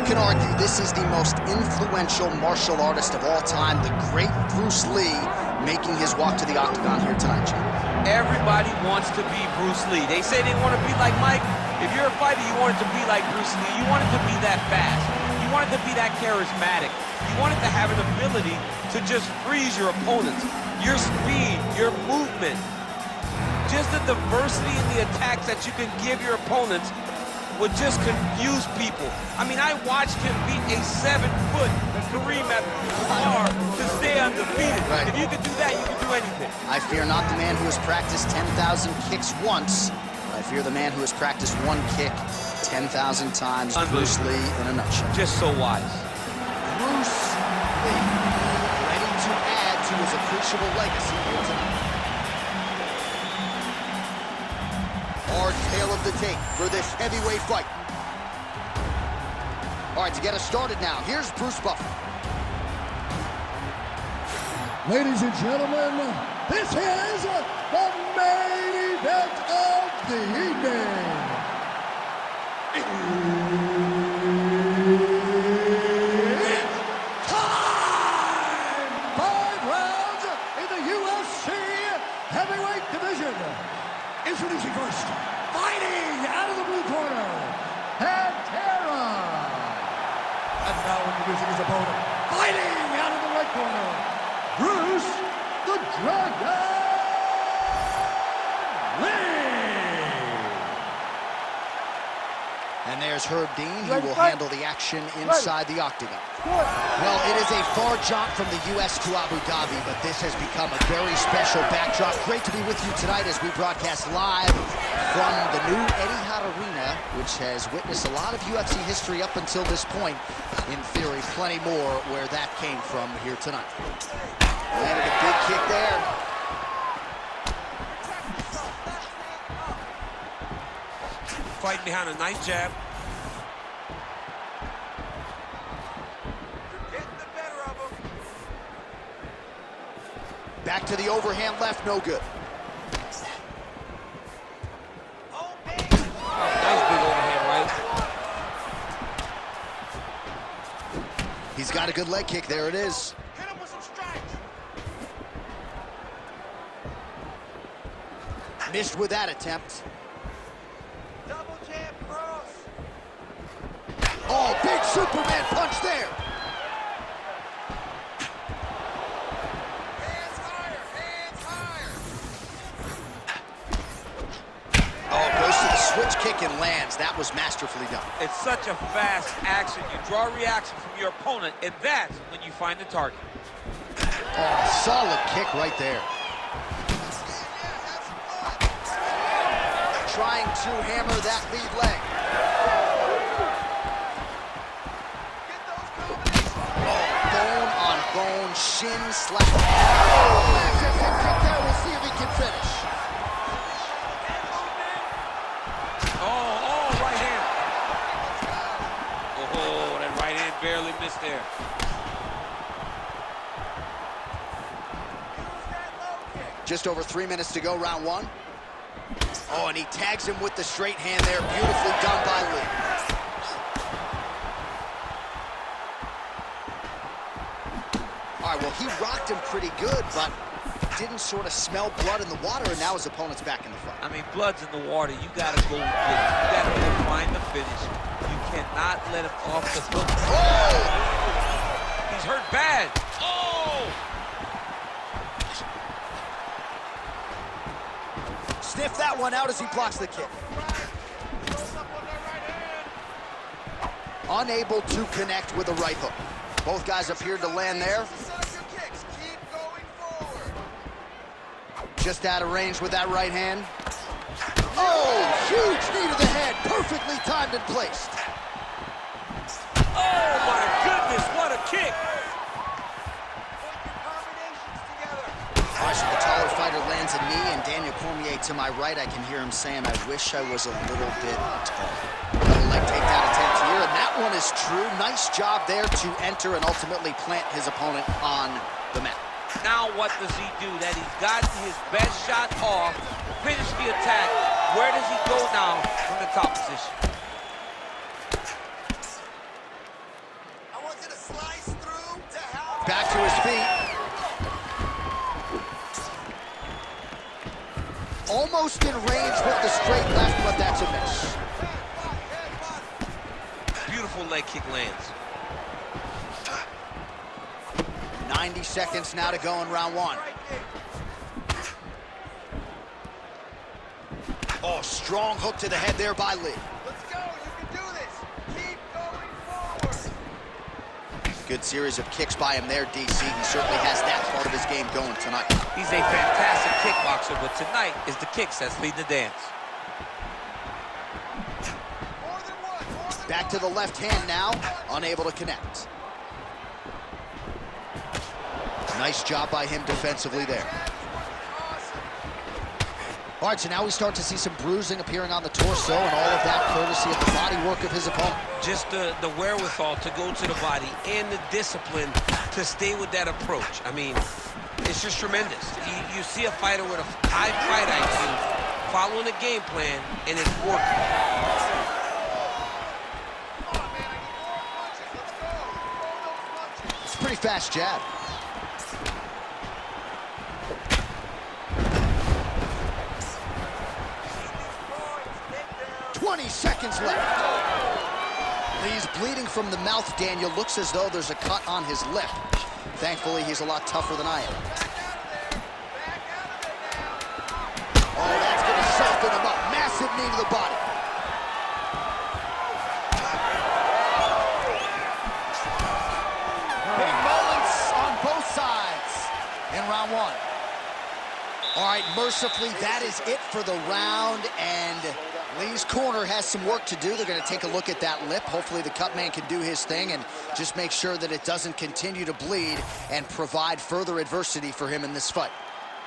can argue this is the most influential martial artist of all time, the great Bruce Lee, making his walk to the octagon here tonight, Jim. Everybody wants to be Bruce Lee. They say they want to be like Mike. If you're a fighter, you want it to be like Bruce Lee. You want it to be that fast. You want it to be that charismatic. You want it to have an ability to just freeze your opponents. Your speed, your movement, just the diversity in the attacks that you can give your opponents would just confuse people. I mean, I watched him beat a 7-foot Kareem Abdul-Jabbar to stay undefeated. Right. If you can do that, you can do anything. I fear not the man who has practiced 10,000 kicks once. I fear the man who has practiced one kick 10,000 times. Bruce Lee in a nutshell. Just so wise. Bruce Lee, ready to add to his appreciable legacy here tonight. Our tale of the tape for this heavyweight fight. All right, to get us started now, here's Bruce Buffer. Ladies and gentlemen, this is the main event of the evening. It's time! 5 rounds in the UFC heavyweight division. Introducing first, fighting out of the blue corner, Pantera. And now introducing his opponent, fighting out of the red corner, Bruce the Dragon Lee. And there's Herb Dean. He will handle the action inside the octagon. Well, it is a far jaunt from the U.S. to Abu Dhabi, but this has become a very special backdrop. Great to be with you tonight as we broadcast live from the new Etihad Arena, which has witnessed a lot of UFC history up until this point. In theory, plenty more where that came from here tonight. Landed a big kick there. Fighting behind a nice jab. Back to the overhand left, no good. Nice big overhand right. He's got a good leg kick, there it is. Hit him with some strikes. Missed with that attempt. Double jab cross. Oh, big Superman punch there. Hands higher, hands higher. Oh, goes to the switch kick and lands. That was masterfully done. It's such a fast action. You draw a reaction from your opponent, and that's when you find the target. Oh, solid kick right there. Trying to hammer that lead leg. Bone on bone, shin slap. Massive hip kick there. We'll see if he can finish. Oh, right hand. Oh, that right hand barely missed there. Just over 3 minutes to go, round 1. Oh, and he tags him with the straight hand there. Beautifully done by Lee. All right, well, he rocked him pretty good, but didn't sort of smell blood in the water, and now his opponent's back in the fight. I mean, blood's in the water. You got to go get it. You got to go find the finish. You cannot let him off the hook. Oh! He's hurt bad. Oh! Sniff that one out as he blocks the kick. Unable to connect with a right hook. Both guys appeared to land there. Just out of range with that right hand. Oh, huge knee to the head. Perfectly timed and placed. Oh, my goodness, what a kick. All right, so the taller fighter lands a knee, and Daniel Cormier to my right, I can hear him saying, I wish I was a little bit taller. Little leg takedown attempt here, and that one is true. Nice job there to enter and ultimately plant his opponent on the mat. Now what does he do? That he's gotten his best shot off, finish the attack. Where does he go now from the top position? Back to his feet. Almost in range with the straight left, but that's a miss. Beautiful leg kick lands. 90 seconds now to go in round one. Oh, strong hook to the head there by Lee. Let's go. You can do this. Keep going forward. Good series of kicks by him there, DC. He certainly has that part of his game going tonight. He's a fantastic kickboxer, but tonight is the kicks that's leading the dance. More than one. More than Back to the left hand now, unable to connect. Nice job by him defensively there. All right, so now we start to see some bruising appearing on the torso, and all of that courtesy of the body work of his opponent. Just the wherewithal to go to the body and the discipline to stay with that approach. I mean, it's just tremendous. You see a fighter with a high fight IQ following a game plan, and it's working. Come on, man. I need more punches. Let's go. Throw those punches. It's a pretty fast jab. 20 seconds left. Lee's bleeding from the mouth, Daniel. Looks as though there's a cut on his lip. Thankfully, he's a lot tougher than I am. Oh, that's going to soften him up. Massive knee to the body. Big moments on both sides in round one. All right, mercifully, that is it for the round, and Lee's corner has some work to do. They're going to take a look at that lip. Hopefully the cut man can do his thing and just make sure that it doesn't continue to bleed and provide further adversity for him in this fight.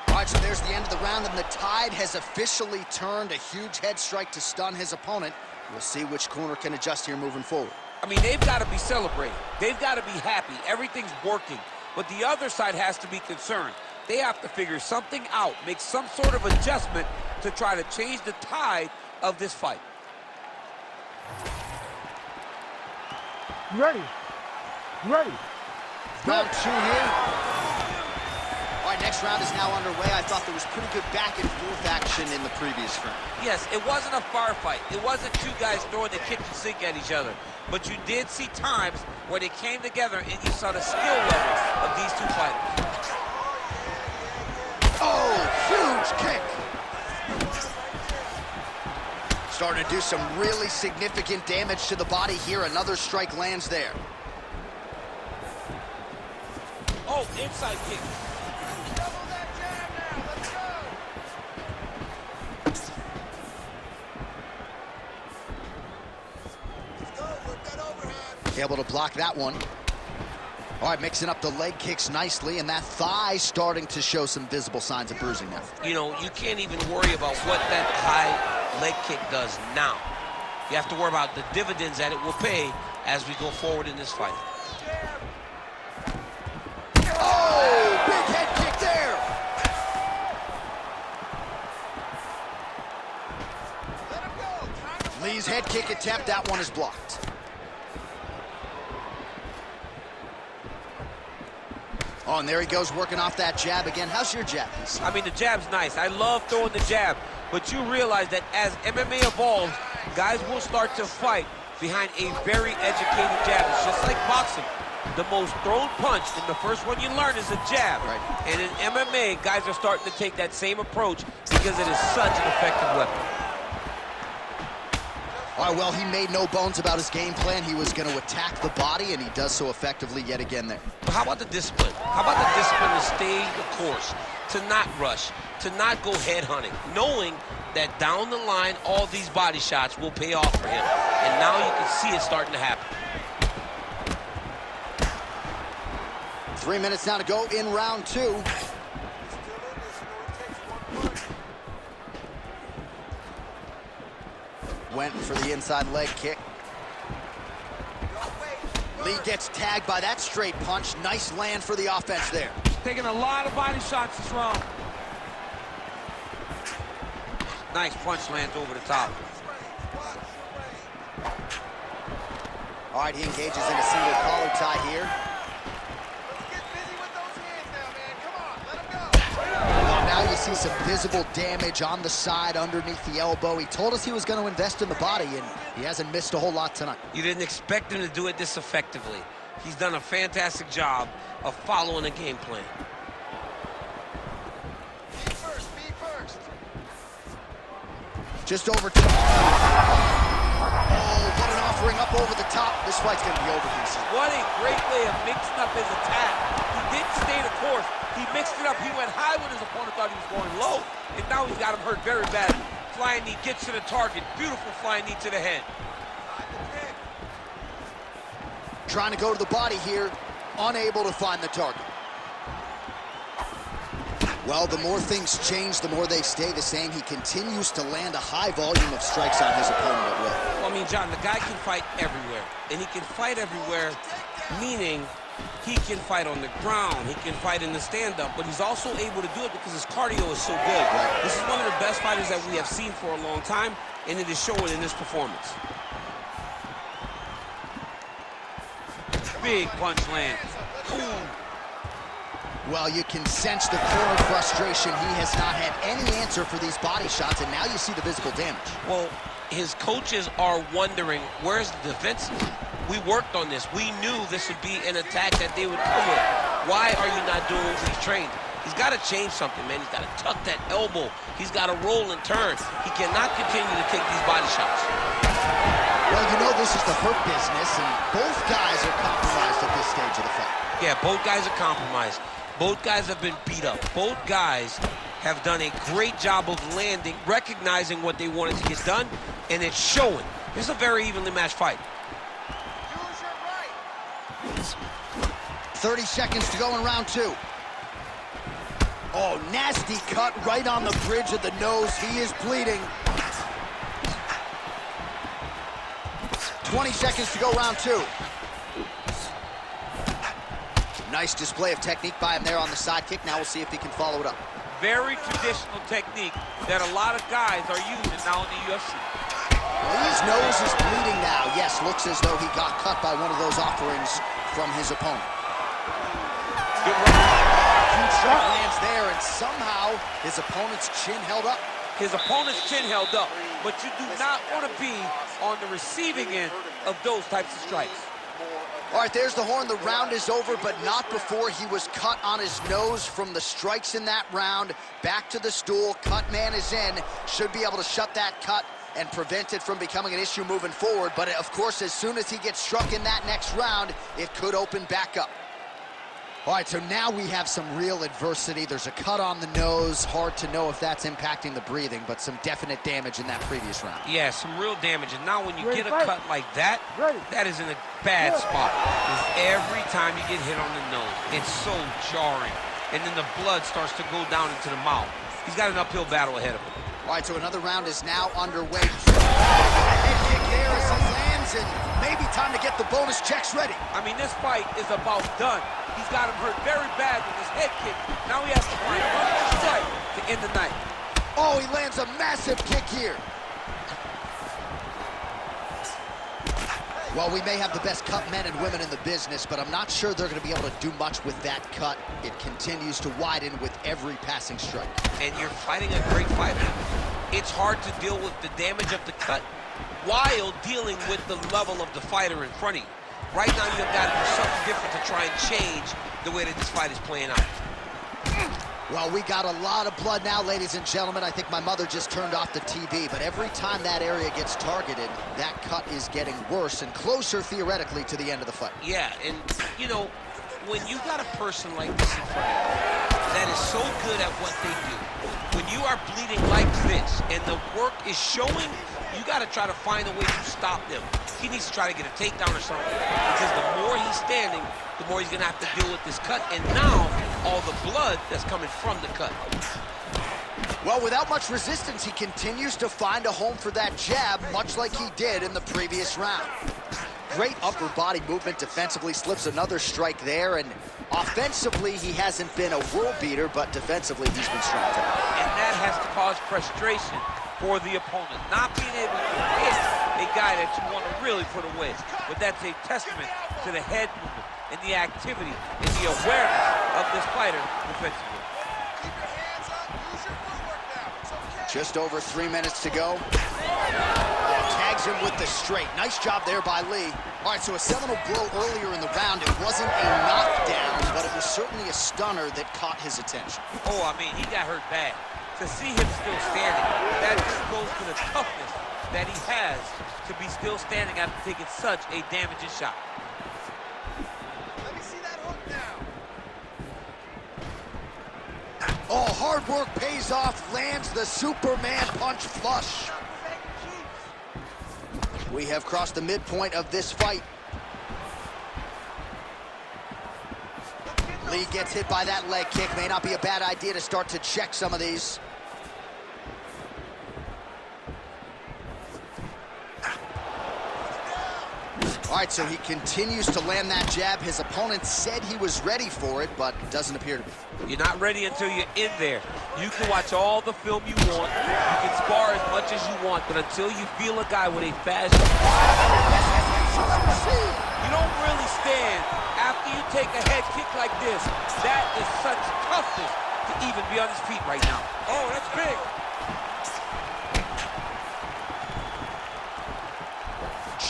All right, so there's the end of the round, and the tide has officially turned. A huge head strike to stun his opponent. We'll see which corner can adjust here moving forward. I mean, they've got to be celebrating. They've got to be happy. Everything's working. But the other side has to be concerned. They have to figure something out, make some sort of adjustment to try to change the tide of this fight. You ready? You ready? Round two here. All right, next round is now underway. I thought there was pretty good back and forth action in the previous round. Yes, it wasn't a firefight. It wasn't two guys throwing the kitchen sink at each other. But you did see times where they came together and you saw the skill level of these two fighters. Oh, huge kick. Starting to do some really significant damage to the body here. Another strike lands there. Oh, inside kick. Double that jab now. Let's go. Let's go. Work that overhand. Able to block that one. All right, mixing up the leg kicks nicely, and that thigh starting to show some visible signs of bruising now. You know, you can't even worry about what that high leg kick does now. You have to worry about the dividends that it will pay as we go forward in this fight. Oh, big head kick there. Let him go. Time to Lee's head kick attempt, that one is blocked. Oh, and there he goes, working off that jab again. How's your jab? I mean, the jab's nice. I love throwing the jab, but you realize that as MMA evolves, guys will start to fight behind a very educated jab. It's just like boxing. The most thrown punch, and the first one you learn is a jab. Right. And in MMA, guys are starting to take that same approach because it is such an effective weapon. All right, well, he made no bones about his game plan. He was going to attack the body, and he does so effectively yet again there. But how about the discipline? How about the discipline to stay the course, to not rush, to not go head hunting, knowing that down the line, all these body shots will pay off for him. And now you can see it starting to happen. 3 minutes now to go in round two. Went for the inside leg kick. Lee gets tagged by that straight punch. Nice land for the offense there. Taking a lot of body shots this round. Nice punch lands over the top. All right, he engages in a single collar tie here. Let's get busy see some visible damage on the side underneath the elbow. He told us he was going to invest in the body, and he hasn't missed a whole lot tonight. You didn't expect him to do it this effectively. He's done a fantastic job of following a game plan. Me first, me first. Just over to... Oh, what an offering up over the top. This fight's going to be over, DC. What a great way of mixing up his attack. He didn't stay the course. He mixed it up. He went high when his opponent thought he was going low, and now he's got him hurt very badly. Flying knee gets to the target. Beautiful flying knee to the head. Trying to go to the body here, unable to find the target. Well, the more things change, the more they stay the same. He continues to land a high volume of strikes on his opponent at will. Well, I mean, John, the guy can fight everywhere. And he can fight everywhere, meaning he can fight on the ground, he can fight in the stand-up, but he's also able to do it because his cardio is so good. Right. This is one of the best fighters that we have seen for a long time, and it is showing in this performance. Big punch land. Ooh. Well, you can sense the corner frustration. He has not had any answer for these body shots, and now you see the visible damage. Well, his coaches are wondering, where's the defensive? We worked on this. We knew this would be an attack that they would come with. Why are you not doing what he's trained? He's got to change something, man. He's got to tuck that elbow. He's got to roll and turn. He cannot continue to take these body shots. Well, you know this is the hurt business, and both guys are compromised at this stage of the fight. Yeah, both guys are compromised. Both guys have been beat up. Both guys have done a great job of landing, recognizing what they wanted to get done, and it's showing. This is a very evenly matched fight. Use your right. 30 seconds to go in round two. Oh, nasty cut right on the bridge of the nose. He is bleeding. 20 seconds to go, round two. Nice display of technique by him there on the side kick. Now we'll see if he can follow it up. Very traditional technique that a lot of guys are using now in the UFC. Lee's nose is bleeding now. Yes, looks as though he got cut by one of those offerings from his opponent. Good run. Huge shot lands there, and somehow his opponent's chin held up. His opponent's chin held up, but you do not want to be on the receiving end of those types of strikes. All right, there's the horn. The round is over, but not before he was cut on his nose from the strikes in that round. Back to the stool. Cut man is in. Should be able to shut that cut and prevent it from becoming an issue moving forward. But, of course, as soon as he gets struck in that next round, it could open back up. All right, so now we have some real adversity. There's a cut on the nose. Hard to know if that's impacting the breathing, but some definite damage in that previous round. Yeah, some real damage. And now when you get a cut like that, that is in a bad spot. Because every time you get hit on the nose, it's so jarring. And then the blood starts to go down into the mouth. He's got an uphill battle ahead of him. All right, so another round is now underway. Head kick there as he lands, and maybe time to get the bonus checks ready. I mean, this fight is about done. He's got him hurt very bad with his head kick. Now he has to find one more strike to end the night. Oh, he lands a massive kick here. Well, we may have the best cut men and women in the business, but I'm not sure they're going to be able to do much with that cut. It continues to widen with every passing strike. And you're fighting a great fighter. It's hard to deal with the damage of the cut while dealing with the level of the fighter in front of you. Right now, you've got to do something different to try and change the way that this fight is playing out. Well, we got a lot of blood now, ladies and gentlemen. I think my mother just turned off the TV, but every time that area gets targeted, that cut is getting worse and closer, theoretically, to the end of the fight. Yeah, and, you know, when you got a person like this in front of you that is so good at what they do, when you are bleeding like this and the work is showing, you got to try to find a way to stop them. He needs to try to get a takedown or something, because the more he's standing, the more he's going to have to deal with this cut, and now all the blood that's coming from the cut. Well, without much resistance, he continues to find a home for that jab, much like he did in the previous round. Great upper body movement defensively, slips another strike there, and offensively, he hasn't been a world beater, but defensively, he's been strong. And that has to cause frustration for the opponent, not being able to hit a guy that you want to really put away. But that's a testament to the head movement and the activity and the awareness of this fighter defensively. Keep your hands up. Use your Just over 3 minutes to go. Tags him with the straight. Nice job there by Lee. All right, so a seminal blow earlier in the round. It wasn't a knockdown, but it was certainly a stunner that caught his attention. Oh, I mean, he got hurt bad. To see him still standing, that just goes to the toughness that he has to be still standing after taking such a damaging shot. Let me see that hook now. Oh, hard work pays off, lands the Superman punch flush. We have crossed the midpoint of this fight. Lee gets hit by that leg kick. May not be a bad idea to start to check some of these. All right, so he continues to land that jab. His opponent said he was ready for it, but doesn't appear to be. You're not ready until you're in there. You can watch all the film you want. You can spar as much as you want, but until you feel a guy with a fast... You don't really stand after you take a head kick like this. That is such toughness to even be on his feet right now. Oh, that's big.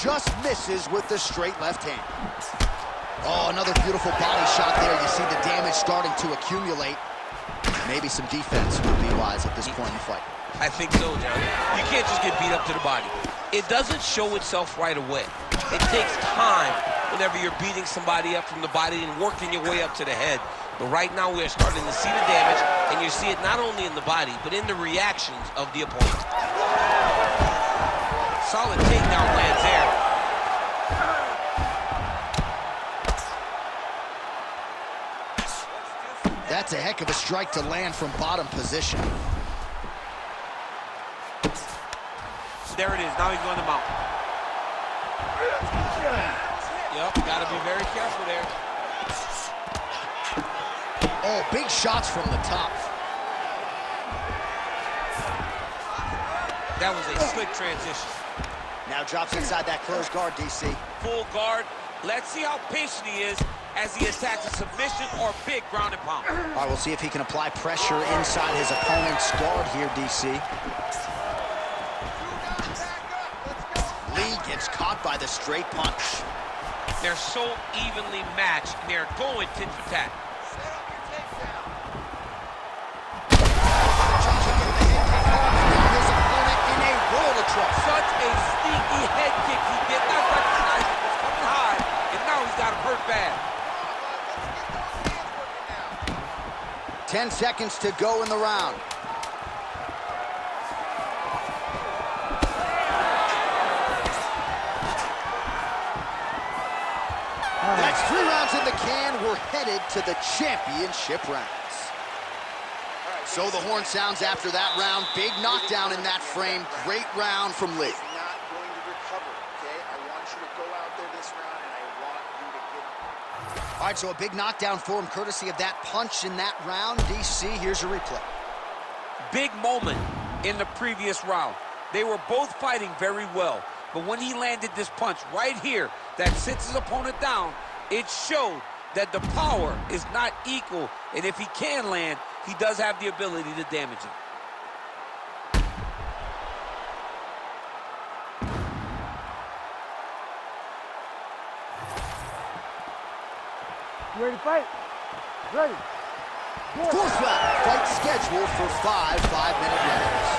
Just misses with the straight left hand. Oh, another beautiful body shot there. You see the damage starting to accumulate. Maybe some defense would be wise at this point in the fight. I think so, John. You can't just get beat up to the body. It doesn't show itself right away. It takes time whenever you're beating somebody up from the body and working your way up to the head. But right now we are starting to see the damage, and you see it not only in the body, but in the reactions of the opponent. Solid takedown lands there. That's a heck of a strike to land from bottom position. There it is. Now he's going to mount. Yep, got to be very careful there. Oh, big shots from the top. That was a slick transition. Now drops inside that closed guard, DC. Full guard. Let's see how patient he is as he attacks a submission or big ground and pound. All right, we'll see if he can apply pressure inside his opponent's guard here, DC. Lee gets caught by the straight punch. They're so evenly matched. They're going tit for tat. Such a sneaky head kick. He did not recognize it was coming high, and now he's got him hurt bad. 10 seconds to go in the round. That's 3 rounds in the can. We're headed to the championship rounds. So the horn sounds after that round. Big knockdown in that frame. Great round from Lee. He's not going to recover, okay? I want you to go out there this round, and I want you to get him. All right, so a big knockdown for him, courtesy of that punch in that round. DC, here's a replay. Big moment in the previous round. They were both fighting very well, but when he landed this punch right here that sits his opponent down, it showed that the power is not equal, and if he can land, he does have the ability to damage him. You ready to fight? Ready. Fourth round, fight scheduled for 5 5-minute rounds.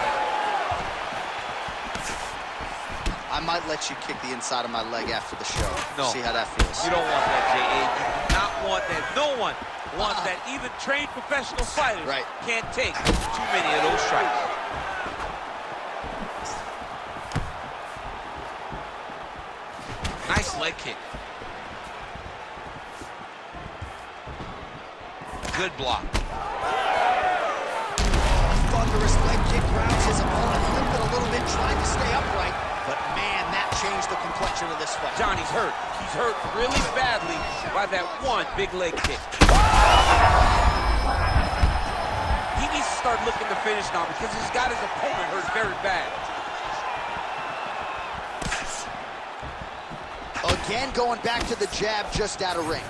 I might let you kick the inside of my leg after the show. No. See how that feels. You don't want that, J.A. You do not want that. No one wants that. Even trained professional fighters can't take too many of those strikes. Nice leg kick. Good block. Thunderous leg kick grounds his opponent limping a little bit, trying to stay upright. But man, that changed the complexion of this fight. Johnny's hurt. He's hurt really badly by that one big leg kick. He needs to start looking to finish now because he's got his opponent hurt very bad. Again, going back to the jab just out of range.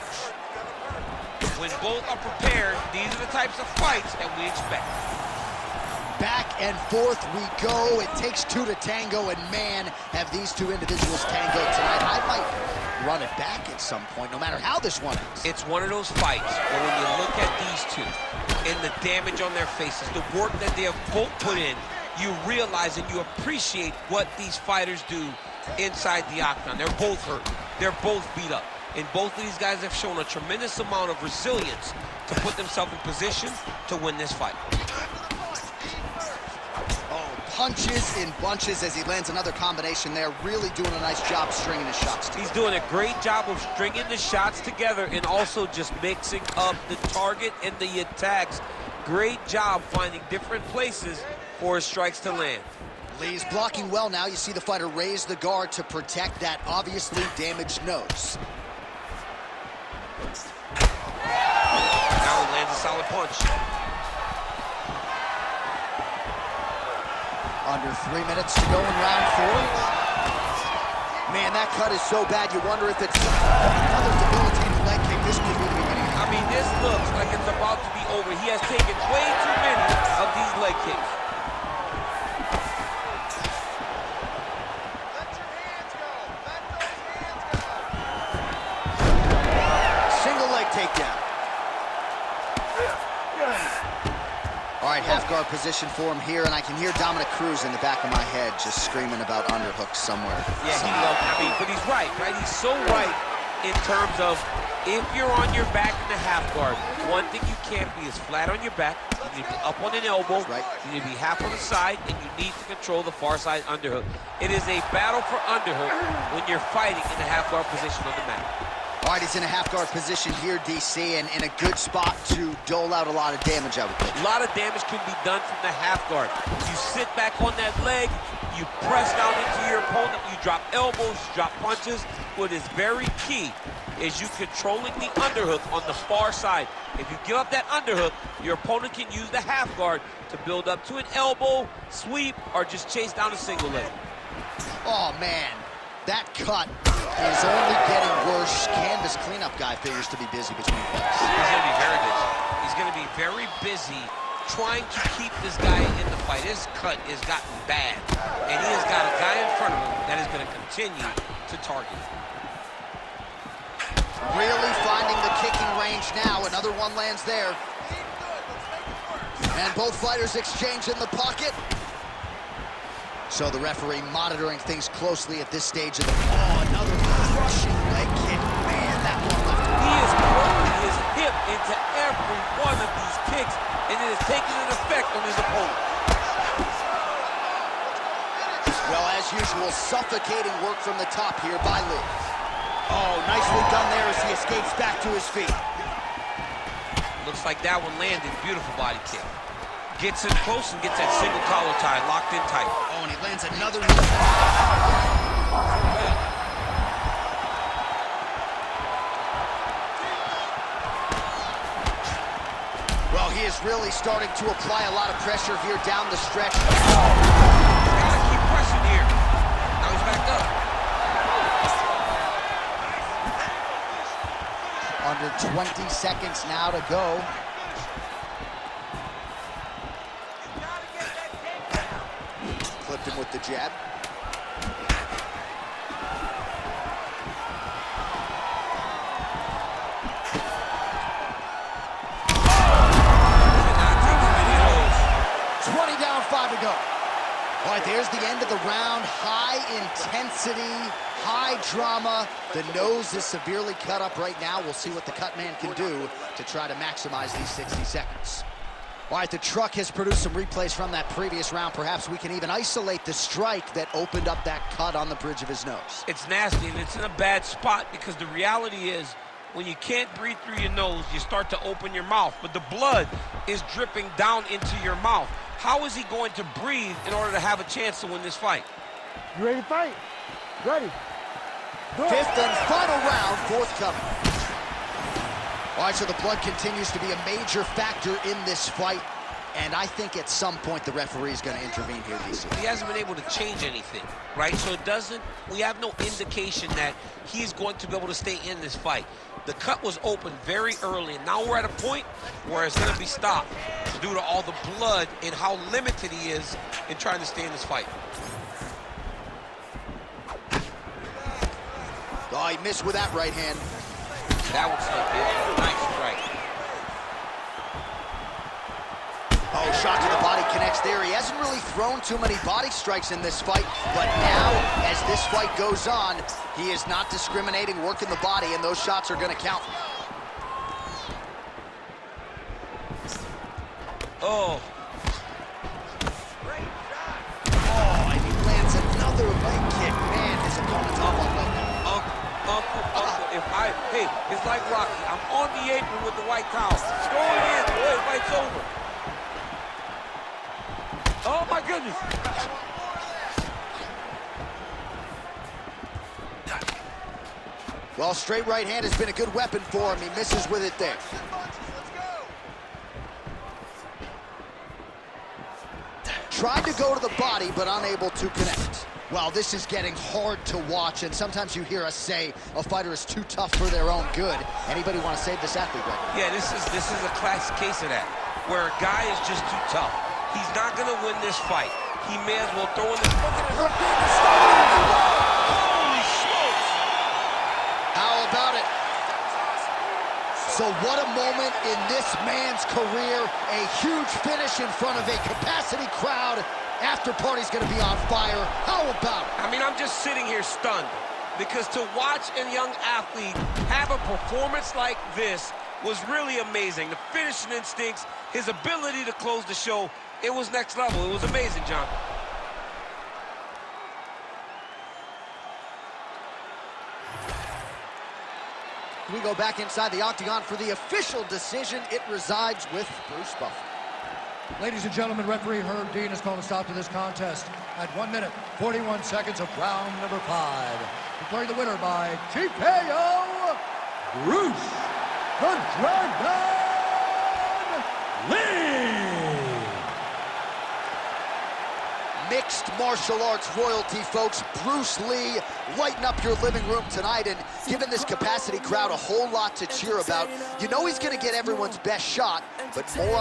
When both are prepared, these are the types of fights that we expect. Back and forth we go. It takes two to tango, and man, have these two individuals tangoed tonight. I might run it back at some point, no matter how this one ends. It's one of those fights where when you look at these two and the damage on their faces, the work that they have both put in, you realize and you appreciate what these fighters do inside the octagon. They're both hurt. They're both beat up. And both of these guys have shown a tremendous amount of resilience to put themselves in position to win this fight. Punches in bunches as he lands another combination there. Really doing a nice job stringing his shots together. He's doing a great job of stringing the shots together and also just mixing up the target and the attacks. Great job finding different places for his strikes to land. Lee's blocking well now. You see the fighter raise the guard to protect that obviously damaged nose. Now he lands a solid punch. Under 3 minutes to go in round 4. Man, that cut is so bad, you wonder if it's another debilitating leg kick. This could be the beginning. I mean, this looks like it's about to be over. He has taken way too many of these leg kicks. Let your hands go. Let those hands go. Single leg takedown. All right, half guard position for him here, and I can hear Dominic Cruz in the back of my head just screaming about underhooks somewhere. Yeah, but he's right? He's so right in terms of if you're on your back in the half guard, one thing you can't be is flat on your back. You need to be up on an elbow. Right. You need to be half on the side, and you need to control the far side underhook. It is a battle for underhook when you're fighting in the half guard position on the mat. All right, he's in a half guard position here, DC, and in a good spot to dole out a lot of damage, I would think. A lot of damage can be done from the half guard. You sit back on that leg, you press down into your opponent, you drop elbows, you drop punches. What is very key is you controlling the underhook on the far side. If you give up that underhook, your opponent can use the half guard to build up to an elbow, sweep, or just chase down a single leg. Oh, man. That cut is only getting worse. Canvas cleanup guy figures to be busy between fights. He's going to be very busy. He's going to be very busy trying to keep this guy in the fight. His cut has gotten bad, and he has got a guy in front of him that is going to continue to target. Really finding the kicking range now. Another one lands there. And both fighters exchange in the pocket. So the referee monitoring things closely at this stage of the... Oh, another crushing leg kick. Man, that one left. He is rolling his hip into every one of these kicks, and it is taking an effect on his opponent. Well, as usual, suffocating work from the top here by Lee. Oh, nicely done there as he escapes back to his feet. Looks like that one landed. Beautiful body kick. Gets in close and gets that single collar tie locked in tight. Oh, and he lands another... Well, he is really starting to apply a lot of pressure here down the stretch. Gotta keep pressing here. Now he's back up. Under 20 seconds now to go. Clipped him with the jab. To go. All right, there's the end of the round. High intensity, high drama. The nose is severely cut up right now. We'll see what the cut man can do to try to maximize these 60 seconds. All right, the truck has produced some replays from that previous round. Perhaps we can even isolate the strike that opened up that cut on the bridge of his nose. It's nasty, and it's in a bad spot because the reality is when you can't breathe through your nose, you start to open your mouth, but the blood is dripping down into your mouth. How is he going to breathe in order to have a chance to win this fight? You ready to fight? Ready. Go. Fifth and final round forthcoming. All right, so the blood continues to be a major factor in this fight. And I think at some point the referee is going to intervene here, DC. He hasn't been able to change anything, right? So we have no indication that he's going to be able to stay in this fight. The cut was open very early, and now we're at a point where it's going to be stopped due to all the blood and how limited he is in trying to stay in this fight. Oh, he missed with that right hand. That was a nice strike. Oh, shot to the body connects there. He hasn't really thrown too many body strikes in this fight, but now, as this fight goes on, he is not discriminating, working the body, and those shots are going to count. Oh. Oh, and he lands another leg kick. Man, his opponent's up on leg. Hey, it's like Rocky. I'm on the apron with the white towel. Throw it in. Boy, the fight's over. Oh, my goodness. Well, straight right hand has been a good weapon for him. He misses with it there. Tried to go to the body, but unable to connect. Well, this is getting hard to watch, and sometimes you hear us say a fighter is too tough for their own good. Anybody want to save this athlete right now? Yeah, this is a classic case of that, where a guy is just too tough. He's not going to win this fight. He may as well throw in the... Holy smokes! How about it? So what a moment in this man's career. A huge finish in front of a capacity crowd. After party's going to be on fire. How about it? I mean, I'm just sitting here stunned, because to watch a young athlete have a performance like this was really amazing. The finishing instincts, his ability to close the show, it was next level. It was amazing, John. We go back inside the octagon for the official decision. It resides with Bruce Buffer. Ladies and gentlemen, referee Herb Dean has called a stop to this contest at 1 minute, 41 seconds of round number 5. Declaring the winner by TKO, Bruce the Dragon Lee! Mixed martial arts royalty, folks. Bruce Lee, lighten up your living room tonight and giving this capacity crowd a whole lot to cheer about. You know he's going to get everyone's best shot, but more